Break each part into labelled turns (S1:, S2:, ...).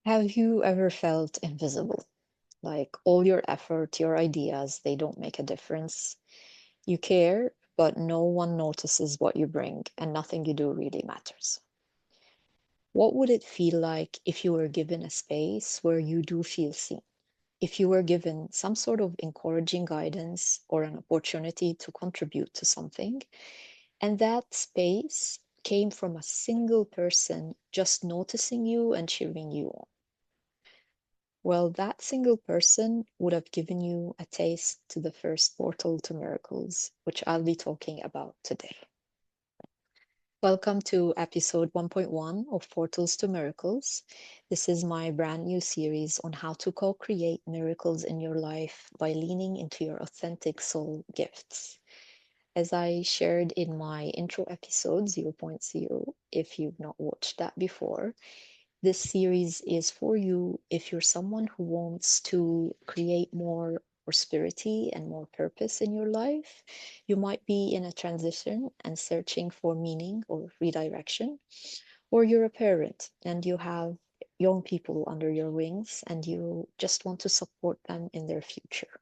S1: Have you ever felt invisible? Like all your effort, your ideas, they don't make a difference. You care, but no one notices what you bring, and nothing you do really matters. What would it feel like if you were given a space where you do feel seen? If you were given some sort of encouraging guidance or an opportunity to contribute to something, and that space came from a single person just noticing you and cheering you on. Well, that single person would have given you a taste to the first portal to miracles, which I'll be talking about today. Welcome to episode 1.1 of Portals to Miracles. This is my brand new series on how to co create miracles in your life by leaning into your authentic soul gifts. As I shared in my intro episode 0.0, if you've not watched that before, this series is for you if you're someone who wants to create more prosperity and more purpose in your life. You might be in a transition and searching for meaning or redirection, or you're a parent and you have young people under your wings and you just want to support them in their future.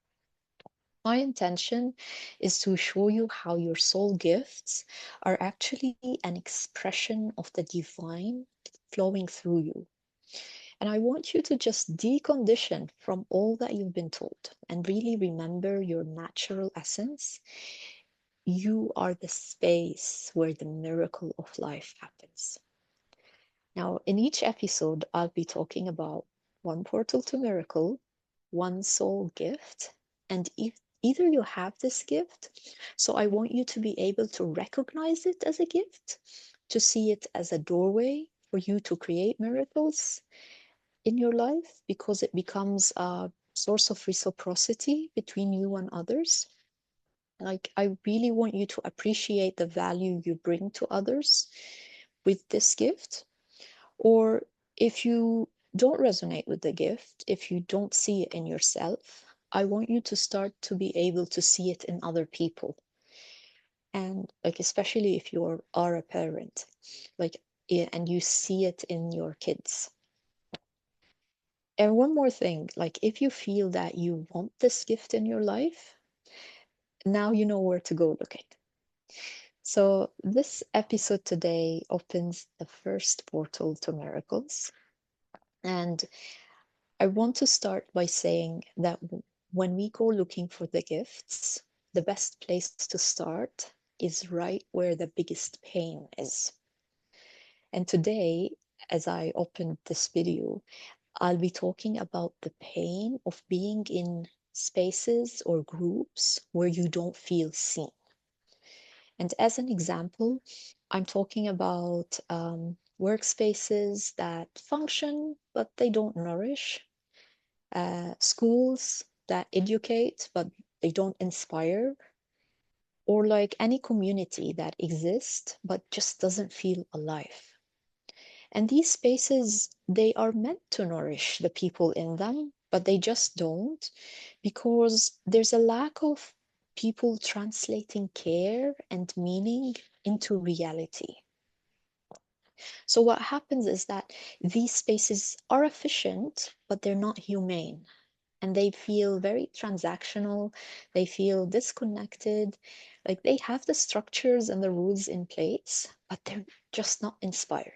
S1: My intention is to show you how your soul gifts are actually an expression of the divine flowing through you. And I want you to just decondition from all that you've been told and really remember your natural essence. You are the space where the miracle of life happens. Now, in each episode, I'll be talking about one portal to miracle, one soul gift, and if either you have this gift, so I want you to be able to recognize it as a gift, to see it as a doorway for you to create miracles in your life because it becomes a source of reciprocity between you and others. Like, I really want you to appreciate the value you bring to others with this gift. Or if you don't resonate with the gift, if you don't see it in yourself, I want you to start to be able to see it in other people. And like, especially if you are a parent, like, and you see it in your kids. And one more thing, like if you feel that you want this gift in your life, now you know where to go looking. So this episode today opens the first portal to miracles. And I want to start by saying that when we go looking for the gifts, the best place to start is right where the biggest pain is. And today, as I opened this video, I'll be talking about the pain of being in spaces or groups where you don't feel seen. And as an example, I'm talking about workspaces that function, but they don't nourish, schools that educate, but they don't inspire, or like any community that exists, but just doesn't feel alive. And these spaces, they are meant to nourish the people in them, but they just don't because there's a lack of people translating care and meaning into reality. So what happens is that these spaces are efficient, but they're not humane. And they feel very transactional. They feel disconnected. Like they have the structures and the rules in place, but they're just not inspiring.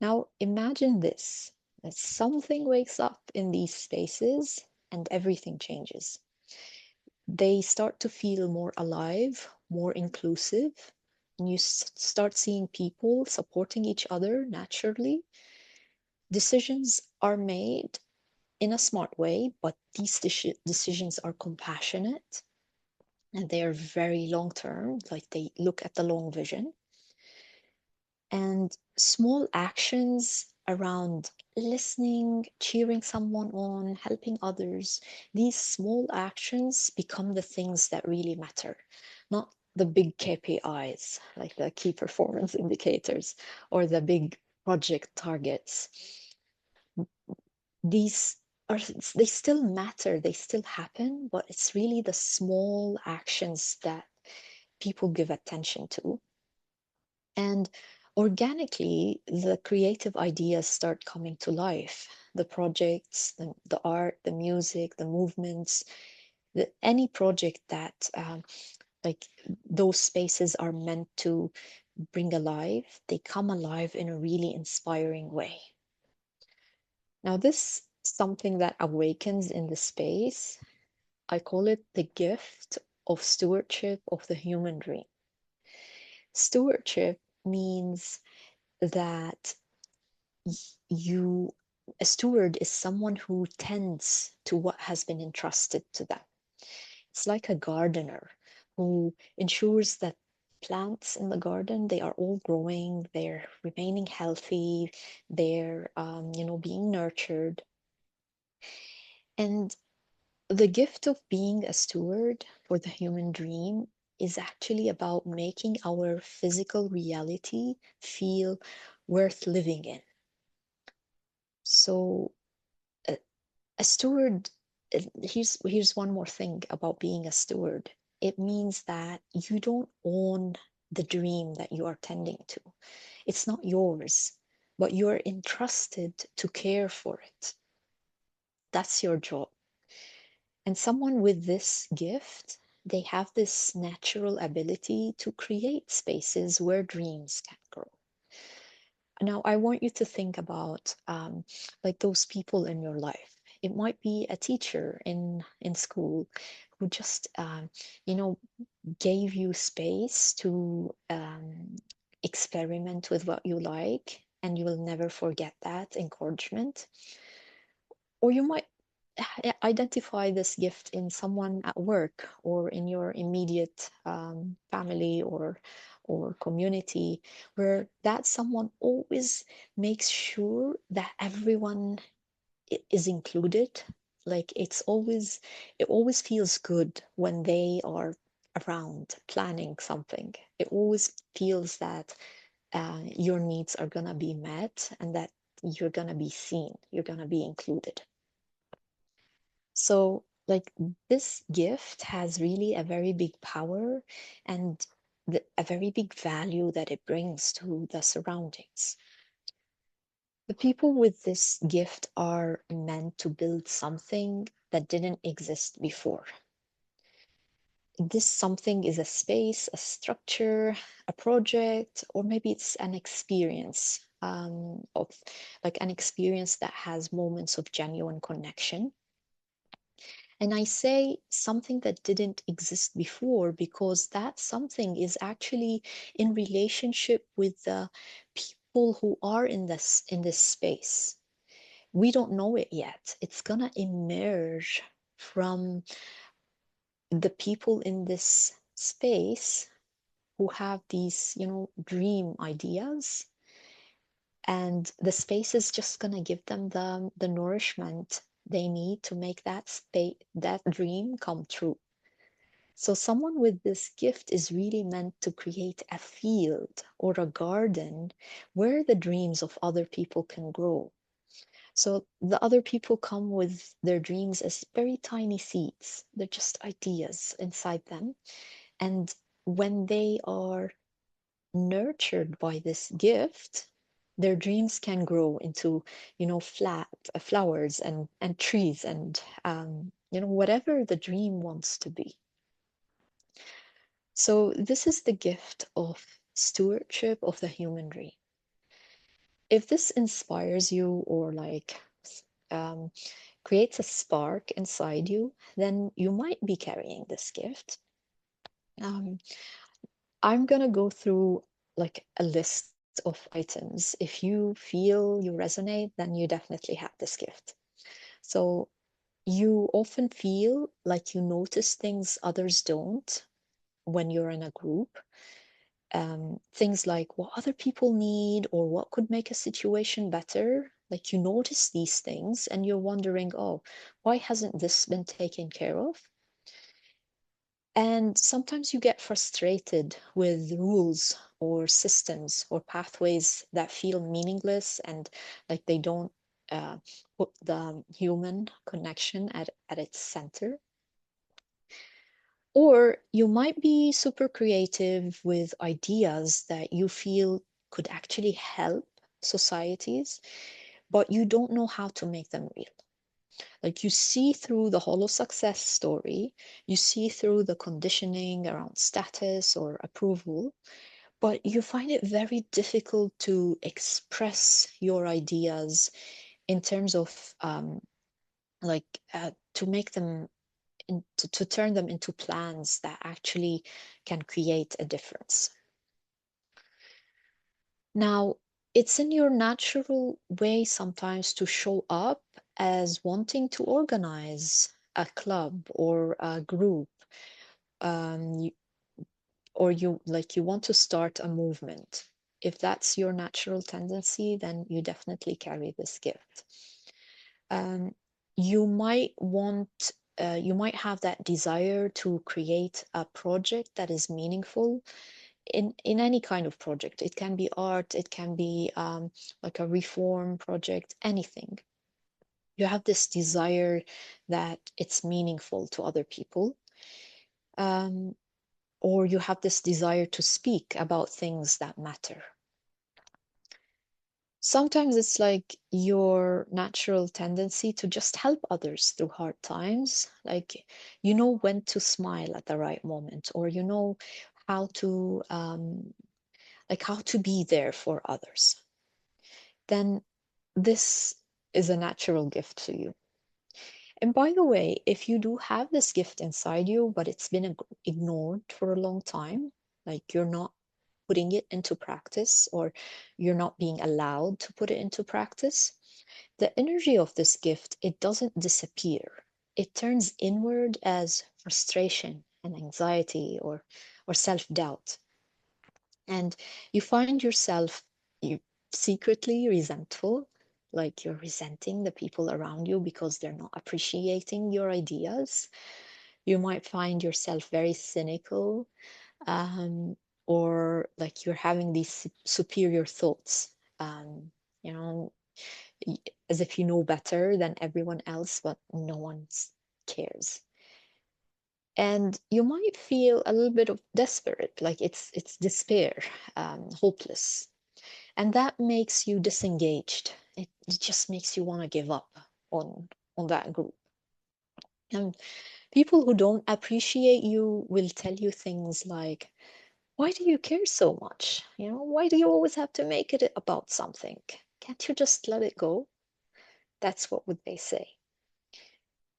S1: Now imagine this, that something wakes up in these spaces and everything changes. They start to feel more alive, more inclusive, and you start seeing people supporting each other naturally. Decisions are made in a smart way, but these decisions are compassionate and they are very long term, like they look at the long vision. And small actions around listening, cheering someone on, helping others, these small actions become the things that really matter, not the big KPIs, like the key performance indicators or the big project targets. These are, they still matter, they still happen, but it's really the small actions that people give attention to. And organically, the creative ideas start coming to life. The projects, the art, the music, the movements, any project that like those spaces are meant to bring alive, they come alive in a really inspiring way. Now, this something that awakens in the space, I call it the gift of stewardship of the human dream. Stewardship means that you, a steward is someone who tends to what has been entrusted to them. It's like a gardener who ensures that plants in the garden, they are all growing, they're remaining healthy, they're being nurtured. And the gift of being a steward for the human dream is actually about making our physical reality feel worth living in. So a steward, here's one more thing about being a steward. It means that you don't own the dream that you are tending to. It's not yours, but you're entrusted to care for it. That's your job. And someone with this gift, they have this natural ability to create spaces where dreams can grow. Now, I want you to think about like those people in your life. It might be a teacher in school who just you know gave you space to experiment with what you like, and you will never forget that encouragement. Or you might identify this gift in someone at work or in your immediate family or community, where that someone always makes sure that everyone is included. Like it always feels good when they are around planning something. It always feels that your needs are gonna be met and that you're gonna be seen, you're gonna be included. So, like, this gift has really a very big power and a very big value that it brings to the surroundings. The people with this gift are meant to build something that didn't exist before. This something is a space, a structure, a project, or maybe it's an experience of like an experience that has moments of genuine connection. And I say something that didn't exist before because that something is actually in relationship with the people who are in this space. We don't know it yet. It's gonna emerge from the people in this space who have these, dream ideas, and the space is just going to give them the nourishment they need to make that dream come true. So someone with this gift is really meant to create a field or a garden where the dreams of other people can grow. So the other people come with their dreams as very tiny seeds. They're just ideas inside them. And when they are nurtured by this gift, their dreams can grow into, flat flowers and trees and whatever the dream wants to be. So this is the gift of stewardship of the human dream. If this inspires you or like um, creates a spark inside you, then you might be carrying this gift. Um, I'm gonna go through like a list of items. If you feel you resonate, then you definitely have this gift. So you often feel like you notice things others don't when you're in a group. Things like what other people need or what could make a situation better. Like you notice these things and you're wondering, oh, why hasn't this been taken care of? And sometimes you get frustrated with rules or systems or pathways that feel meaningless and like they don't put the human connection at its center. Or you might be super creative with ideas that you feel could actually help societies, but you don't know how to make them real. Like you see through the hollow success story, you see through the conditioning around status or approval, but you find it very difficult to express your ideas in terms of to make them to turn them into plans that actually can create a difference. Now, it's in your natural way sometimes to show up as wanting to organize a club or a group, um, or you want to start a movement. If that's your natural tendency, then you definitely carry this gift. Um, you might want, you might have that desire to create a project that is meaningful in any kind of project. It can be art, it can be like a reform project, anything. You have this desire that it's meaningful to other people. Um, or you have this desire to speak about things that matter. Sometimes it's like your natural tendency to just help others through hard times. Like you know when to smile at the right moment, or you know how to how to be there for others. Then this is a natural gift to you. And by the way, if you do have this gift inside you, but it's been ignored for a long time, like you're not putting it into practice or you're not being allowed to put it into practice, the energy of this gift, it doesn't disappear. It turns inward as frustration and anxiety or self-doubt. And you find yourself you secretly resentful, like you're resenting the people around you because they're not appreciating your ideas. You might find yourself very cynical, um, or like you're having these superior thoughts, um, you know, as if you know better than everyone else, but no one cares. And you might feel a little bit of desperate, like it's despair, hopeless, and that makes you disengaged. It just makes you want to give up on that group. And people who don't appreciate you will tell you things like, why do you care so much? You know, why do you always have to make it about something? Can't you just let it go? That's what would they say.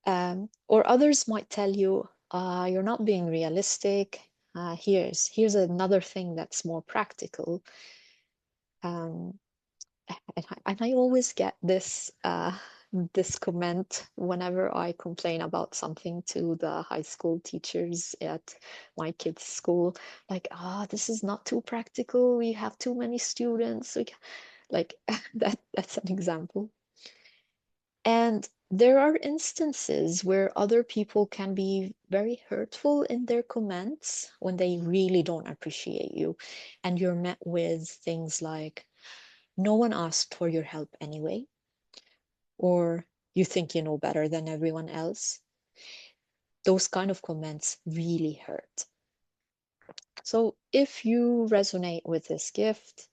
S1: Or others might tell you, you're not being realistic. Here's another thing that's more practical. Um, and I always get this comment whenever I complain about something to the high school teachers at my kids' school, like, this is not too practical. We have too many students. Like that's an example. And there are instances where other people can be very hurtful in their comments when they really don't appreciate you. And you're met with things like, no one asked for your help anyway, or you think you know better than everyone else. Those kind of comments really hurt. So if you resonate with this gift,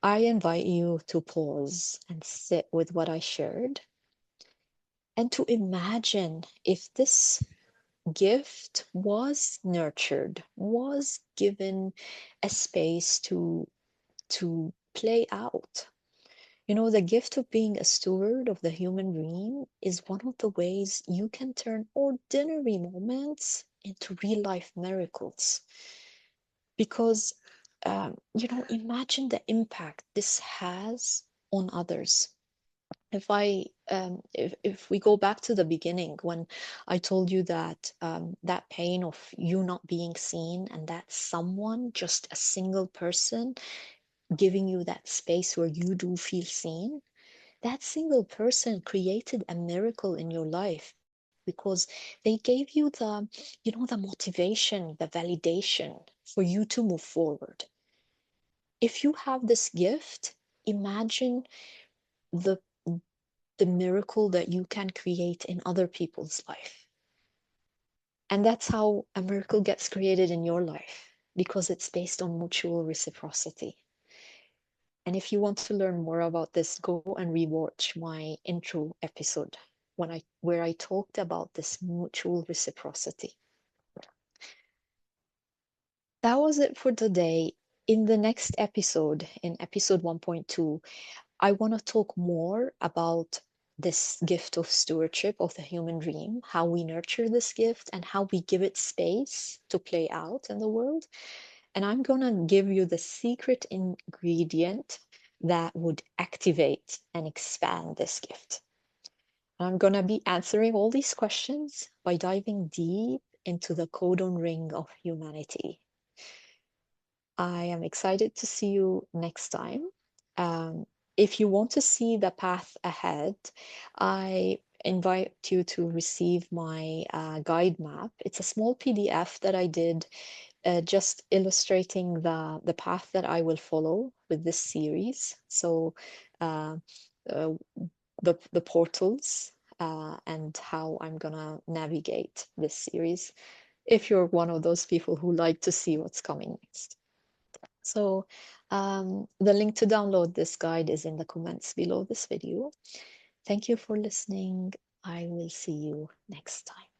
S1: I invite you to pause and sit with what I shared and to imagine if this gift was nurtured, was given a space to play out. You know, the gift of being a steward of the human dream is one of the ways you can turn ordinary moments into real life miracles. Because, imagine the impact this has on others. If we go back to the beginning when I told you that that pain of you not being seen, and that someone, just a single person, giving you that space where you do feel seen, that single person created a miracle in your life because they gave you the motivation, the validation for you to move forward. If you have this gift, imagine the the miracle that you can create in other people's life. And that's how a miracle gets created in your life, because it's based on mutual reciprocity. And if you want to learn more about this, go and rewatch my intro episode where I talked about this mutual reciprocity. That was it for today. In the next episode, in episode 1.2, I want to talk more about this gift of stewardship of the human dream, how we nurture this gift and how we give it space to play out in the world. And I'm going to give you the secret ingredient that would activate and expand this gift. I'm going to be answering all these questions by diving deep into the codon ring of humanity. I am excited to see you next time. Um, if you want to see the path ahead, I invite you to receive my guide map. It's a small PDF that I did just illustrating the path that I will follow with this series. So uh, uh, the portals and how I'm gonna navigate this series if you're one of those people who like to see what's coming next. So the link to download this guide is in the comments below this video. Thank you for listening. I will see you next time.